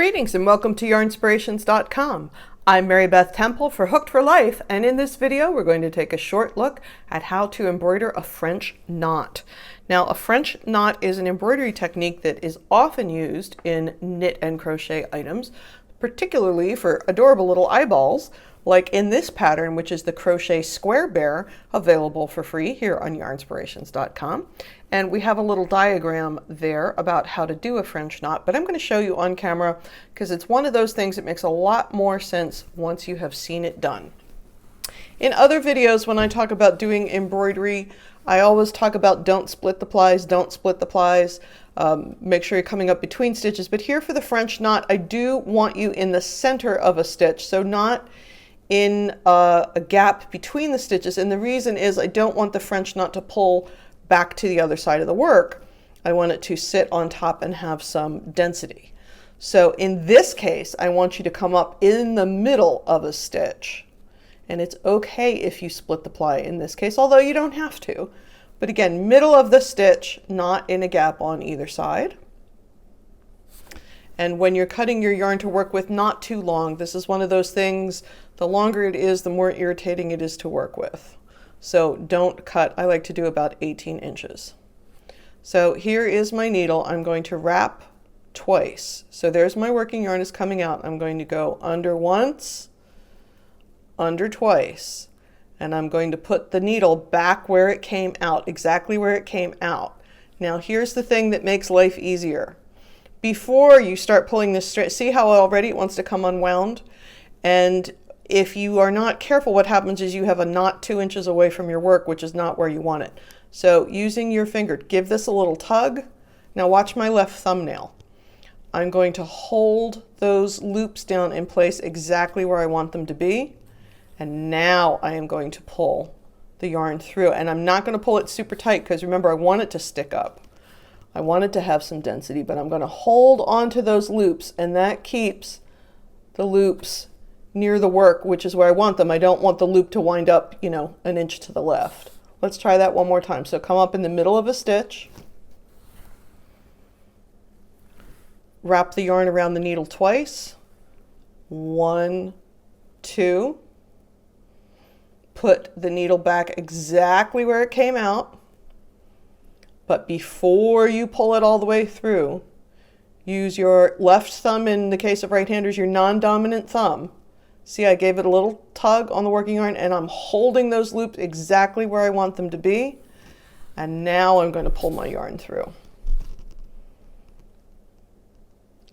Greetings and welcome to Yarnspirations.com. I'm Mary Beth Temple for Hooked for Life, and in this video we're going to take a short look at how to embroider a French knot. Now, a French knot is an embroidery technique that is often used in knit and crochet items, particularly for adorable little eyeballs, like in this pattern, which is the Crochet Square Bear, available for free here on Yarnspirations.com. And we have a little diagram there about how to do a French knot, but I'm going to show you on camera because it's one of those things that makes a lot more sense once you have seen it done. In other videos, when I talk about doing embroidery, I always talk about don't split the plies, don't split the plies. Make sure you're coming up between stitches. But here for the French knot, I do want you in the center of a stitch, so not in a gap between the stitches. And the reason is I don't want the French knot to pull back to the other side of the work. I want it to sit on top and have some density. So in this case, I want you to come up in the middle of a stitch. And it's okay if you split the ply in this case, although you don't have to. But again, middle of the stitch, not in a gap on either side. And when you're cutting your yarn to work with, not too long. This is one of those things, the longer it is, the more irritating it is to work with. So don't cut, I like to do about 18 inches. So here is my needle. I'm going to wrap twice. So there's my working yarn is coming out. I'm going to go under once, under twice, and I'm going to put the needle back where it came out, exactly where it came out. Now here's the thing that makes life easier. Before you start pulling this straight, see how already it wants to come unwound? And if you are not careful, what happens is you have a knot 2 inches away from your work, which is not where you want it. So using your finger, give this a little tug. Now watch my left thumbnail. I'm going to hold those loops down in place exactly where I want them to be. And now I am going to pull the yarn through. And I'm not going to pull it super tight because remember, I want it to stick up. I want it to have some density, but I'm going to hold onto those loops, and that keeps the loops near the work, which is where I want them. I don't want the loop to wind up, you know, an inch to the left. Let's try that one more time. So come up in the middle of a stitch, wrap the yarn around the needle twice, 1, 2, put the needle back exactly where it came out. But before you pull it all the way through, use your left thumb, in the case of right-handers, your non-dominant thumb. See, I gave it a little tug on the working yarn, and I'm holding those loops exactly where I want them to be. And now I'm going to pull my yarn through.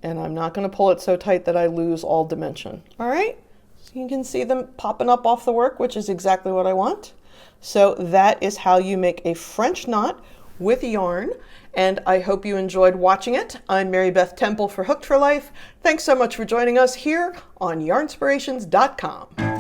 And I'm not going to pull it so tight that I lose all dimension. All right? So you can see them popping up off the work, which is exactly what I want. So that is how you make a French knot with yarn, and I hope you enjoyed watching it. I'm Mary Beth Temple for Hooked for Life. Thanks so much for joining us here on Yarnspirations.com.